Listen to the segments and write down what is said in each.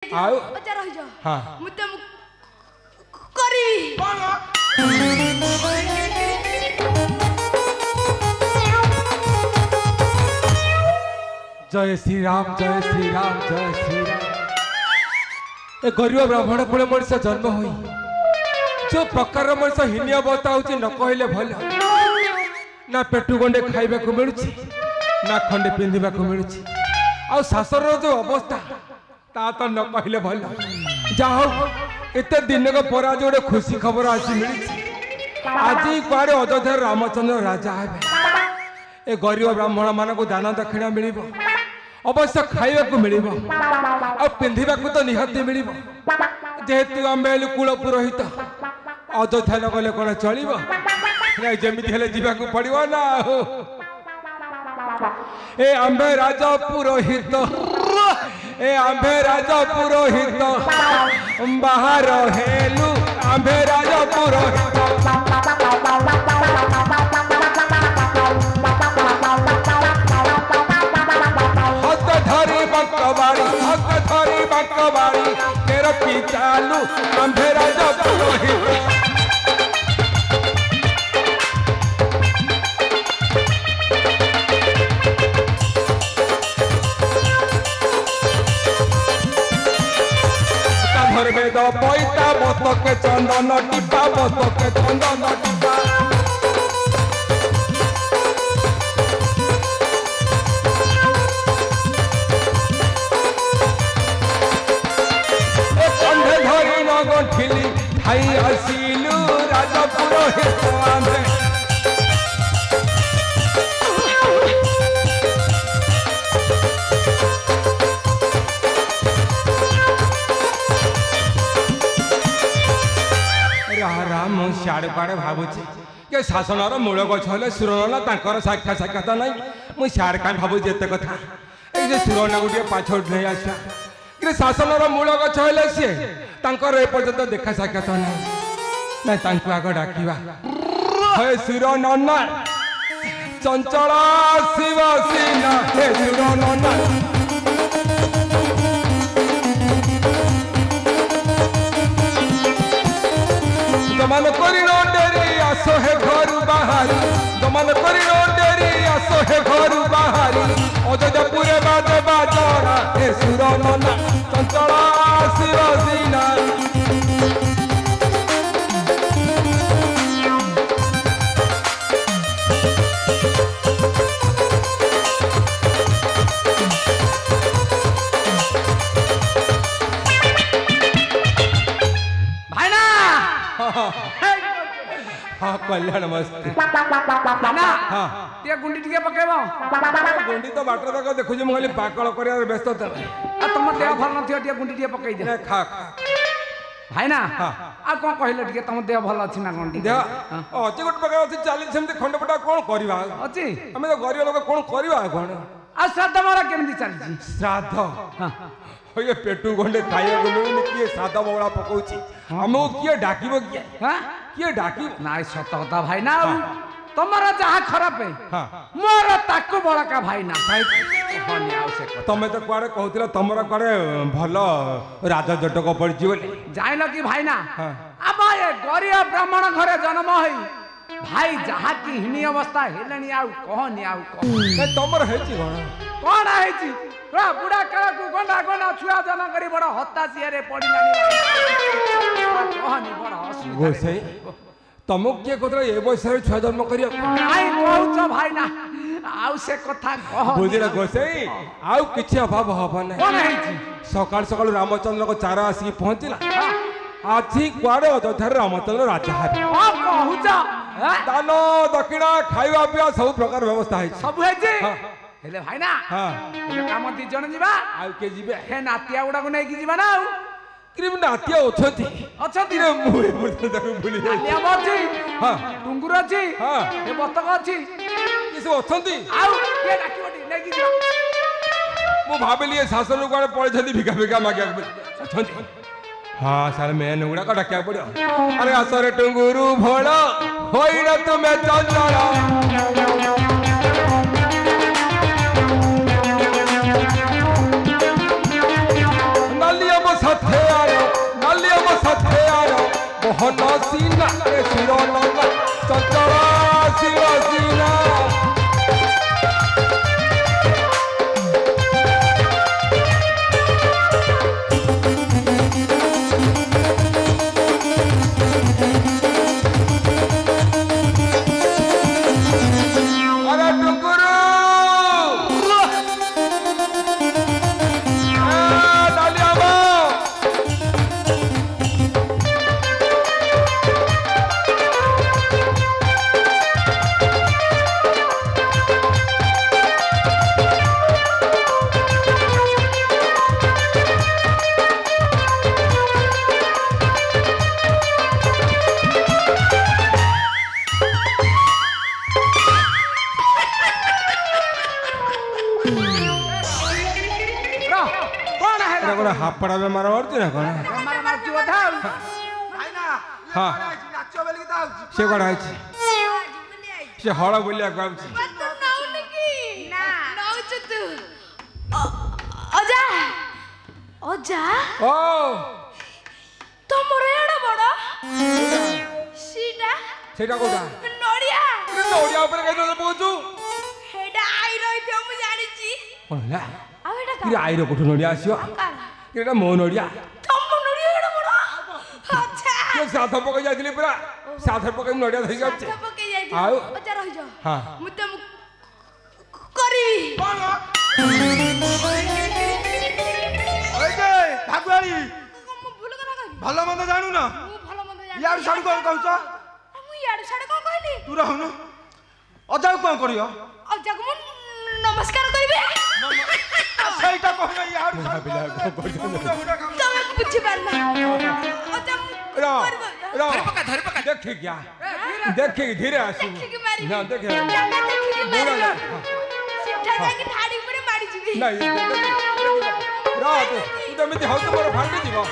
आओ अच्छा रह जा हाँ मुद्दे करी जय श्री राम जय श्री राम जय श्री राम। ए गरीब ब्राह्मण कुल मनुष्य जन्म हुई जो प्रकार मनुष्य हीन अवस्था होची न कहले भल ना पेटू गंडे खाइबा को मिलुची ना खंडे पिंधिबा को मिलुची आ शासन जो अवस्था ता तो न कहले भल जाहो एते दिन को पर आज गोटे खुशी खबर आसी मिली आज कुआड़े अयोध्या रामचंद्र राजा हे ए गरीब ब्राह्मण मान को दान दक्षिणा मिल अवश्य खाइबा को मिल पिंधिबा को तो निहती मिल जेहेतु आम कुल पुरोहित अयोध्या न गले कौन चलो जमी हेले जावाक पड़ो ना ए आंबे राजा पुरोहित ए आंबे राजा पुरोहित बाहर हेलु आंबे राजा पुरोहित हक धरी बकवाड़ी तेरा पिचालू आंबे राजा पुरोहित में दो पैता बतक चंदन टिपा बतक चंदन टिपा कंधे धरी न गठिली खाई आसिलु राजा पुरोहित आंधे सियाड़े पाड़े भावुची कि शासनर मूल गछ हेले सुरना तांकर साक्षात साक्षात नाई मु सियाड़े का भावुची एते कथा ए जे सुरना गुटे पाछोट नहीं आसा कि शासनर मूल गछ हेले सी तांकर ए पर्यंत देखा साक्षात नाई ना तांको आग डाकिबा हे सुरना चंचल शिव सीना हे सुरना दमन करी डेरी आसो है घर बाहरी दमन करी डेरी आसो है घर बाहरी अयोध्या पूरे बाजे बाजारा हे सुर नना चंचल शिव सीना हाँ कल्याण मस्त ना हाँ टे गुंडी टिके पकेबो गुंडी तो बाटर तक देखु जे खाली पाकल करिया व्यस्त था आ तुम देह भल नथियो टे गुंडी टिके पकई दे खा भाई ना आ कोन कहिलो टिके तुम देह भल अछि ना गुंडी देह अछि गोट पका अछि चाली सेमते खंडपटा कोन करबा अछि हमें तो गरीब लोग कोन करबा कोन आ श्राद्ध मारा केमदी चलछि श्राद्ध होय पेटू गंडे खाइया गुलो किए सादा बवड़ा पकोछि हमो किए डाकिबो किए हां किए डाकी नाइ सत कथा भाई ना तमरा जहा खराब है हां मोर ताको बड़का भाई ना हनी आवश्यक तमे तो कुआड़े कहतिला तमरा कुआड़े भलो राजा जटक पड़छि बोले जाइल कि भाई ना अब ए गरीब ब्राह्मण घरे जन्म हई भाई जहा की हिनी अवस्था हेलनी आउ कहनी आउ कह तमर हेछि कोन हेछि बुढ़ा काला को गंडा गंडा छुआ जना करी बड़ा हत्ता सियारे पड़िलानी कहनी बड़ा असुविधा गोसई तमक के कोतरा ए बयसरे छुआ जन्म करिया आई कहउछ भाई ना आउ से कथा कह बुझिला गोसई आउ किछि अभाव हबा नै कोन हेछि सकाळ सकाळ रामचंद्र को चारा आसी पहुंचिला आछि कुआडे अयोध्या रामचंद्र राजा हाबे आ कहउछ दान दक्षिणा खाइबा पिया सब प्रकार व्यवस्था है सब हेछि हेले भाई ना हां हेले काम दी जण जीवा आउ के जीवे हे नातिया गुडा को नै की जीवा ना क्रीम नातिया ओछथि अछति रे मुई मुई ताको भूली नातिया बछि हां टुंगुर अछि हां हे बतक अछि ये सब ओछथि आउ के डाकिबटी नै की जीवा मु भाबिली शासन को पळे छथि भिका भिका मागिया ओछथि हां साल मेन गुडा का डाकिया पड़ो अरे असरे टुंगुरु भोळ होइना तुमे चंचल साथे आयो नालिया मो साथे आयो बहुत सीना रे सिरो नंगा चंचला सिरो सीना हापड़ा में मारा मारती ना कौन मारा मारती बता भाई ना हां नाचो बेली ता से कोन आइछ से हड़ा बोलिया गाउछ तू नाउन की ना नाउच तू अजा अजा ओ तमरे एड़ा बड़ा सीटा सेटा कोटा नड़िया नड़िया ऊपर कहि दो पहुंचू हेडा आई रही थे मु जानि छी कोन ला आ एटा कि आइरो कोठो नड़िया आसियो एटा मो नड़िया तम नड़िया एड़ा बड़ा अच्छा के साथ पकई जाइथिले पूरा साथ पकई नड़िया धइ जाछ साथ पकई जाइथि आउ अच्छा रहि जा हां मुते करी ओइ जे भागवाली मु भूल करा कहि भलो मंद जानू ना मु भलो मंद जानि यार साडू कोन कहउछ मु यार साडे कोन कहली तू रहनु अजाउ कोन करियो अजा को नमस्कार करबे सहीटा कहना यार बिला तमे बुझि पारना अजा रा धर पका देख क्या देख धीरे आसु ना देख सीधा जाके ठाड़ी पड़े मारी जीवी नहीं रा तू तो मिति हाउ तो मोर फांडी जीवा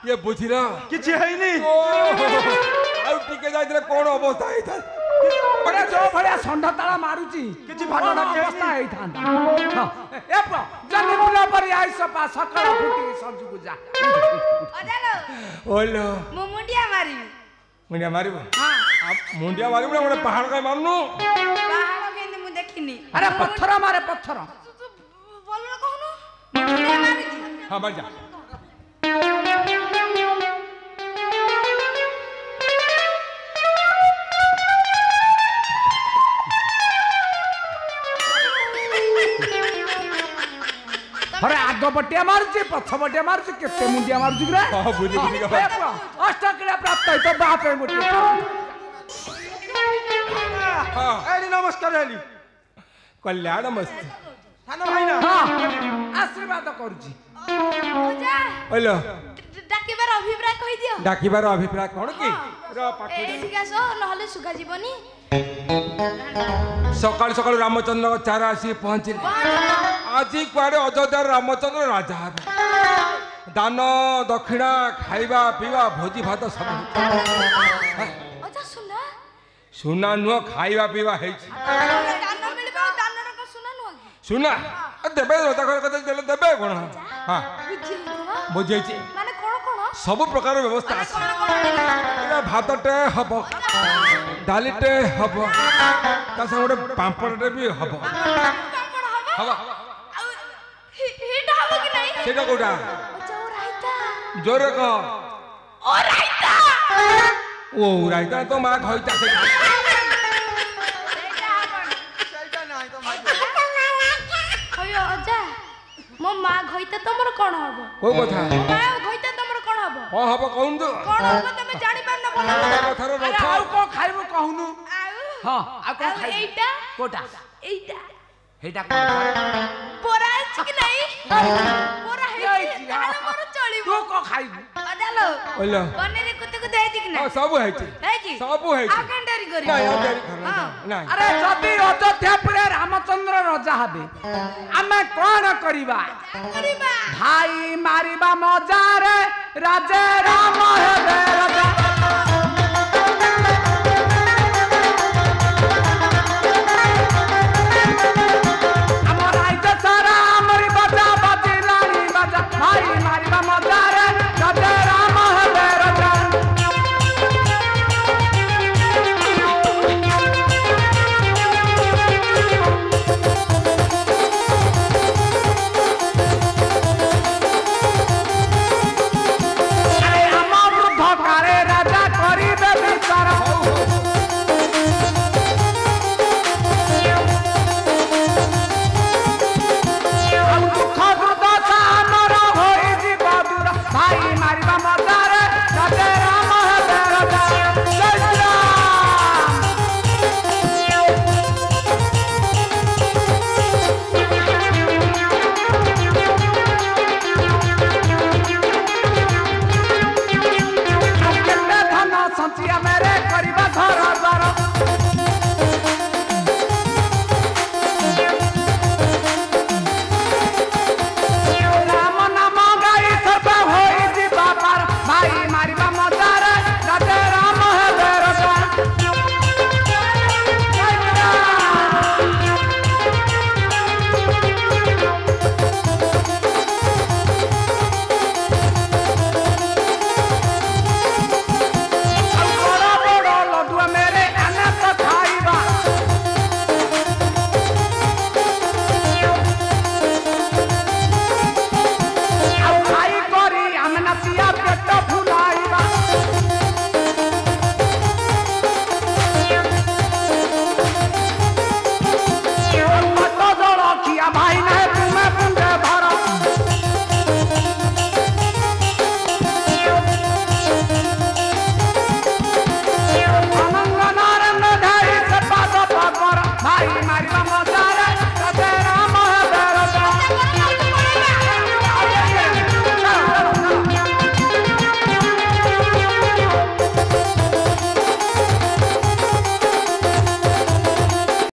ये बुझिरा किछि हैनी आउ टिके जाइतले कोन अवस्था हेइ था बड़ा जो भड़िया संडा ताला मारुची किछि भागना अवस्था हेइ थांता ए प्रो जल्दी बुला पर आई सपा सकाळ फुटी सब्जी गुजा अजालो ओलो मुंडिया मारी मुंडिया मारिबो हां मुंडिया मारिबो ना पहाड़ का मारनु पहाड़ केने मु देखिनी अरे पत्थर मारे पत्थर बोल कहनु मुंडिया मारी हां बढ़ जा अरे आग बटिया मारुची पछ बटिया मारुची केते मुंडिया मारुची रे हां बुझी बुझी का अष्टक्रिया प्राप्त है तो बाप है मोटी हां एली नमस्कार एली कल्याण मस्त थाना भाई ना हां आशीर्वाद करूची अजा ओलो डाकिबार अभिप्राय कहि दियो डाकिबार अभिप्राय कोन की रा पाखो ए ठीक आसो नहले सुगा जीवनी सकाळ सकाळ रामचंद्र चारा आसी पहुंचिले आज कुआडे अयोध्या रामचंद्र राजा हेबे दान दक्षिणा खाइबा पीवा भोजी भात सब अजा सुना सुना नुह खाइबा पीवा है दान मिलबा दानर को सुना नु सुना देबे रोता घर कते देले देबे कोन हां बुझी बुझै छी माने कोन कोन सब प्रकार व्यवस्था माने আছে कोन कोन एरा भातटे हबो डालीटे हबो ता संग गोटे पांपड़टे भी हबो कोन हबो हबो हिट हबो कि नहीं सेटा कोडा अजा ओ राइता जोरे को ओ राइता ओ राइता तो मा खइता से सहीटा नाही तो भाई अयो अजा मो मा घइता तमर कोन हबो को कथा मा घइता तमर कोन हबो को हबो कहून तो कोन हबो तमे जानि पार न बोल कथार अरे रथ आउ को खाइबो कहनु आउ हां आ को खाइ एटा कोटा एटा हेटा को पोरा अछि कि नहीं पोरा है नहीं, ताले मोर चलिबो तू को खाइबू अजालो ओलो बनेरे कुते नाच को देई कि ना हां सब है छी है जी सब है आ कंडरी करी नहीं और देरी करना हां नहीं अरे जदि अयोध्यापुरे रामचंद्र राजा हेबे आमे कोन करिबा करिबा भाई मारिबा मजा रे राजे राम हेबे राजा हमर आइज सारा हमरी बजा बजिलानी बजा भाई मारिबा मजा रे राजे राम हेबे राजा अरे हमर भकारे राजा करिबे विचार हम दुख दुर्दशा हमर होई जीव दूर भाई मारिबा मजा रे राजे राम हेबे राजा जय श्री राम केते धन संचिया मेरे करिबा घर द्वार राम नाम गाई सर्व होई जीवा पार भाई मारिबा मजा रे राजे राम हेबे राजा जय श्री राम बड़ा बड़ा लड्डू मेरे आने तो खाइबा खाई करी आम नाचिया पेट फूल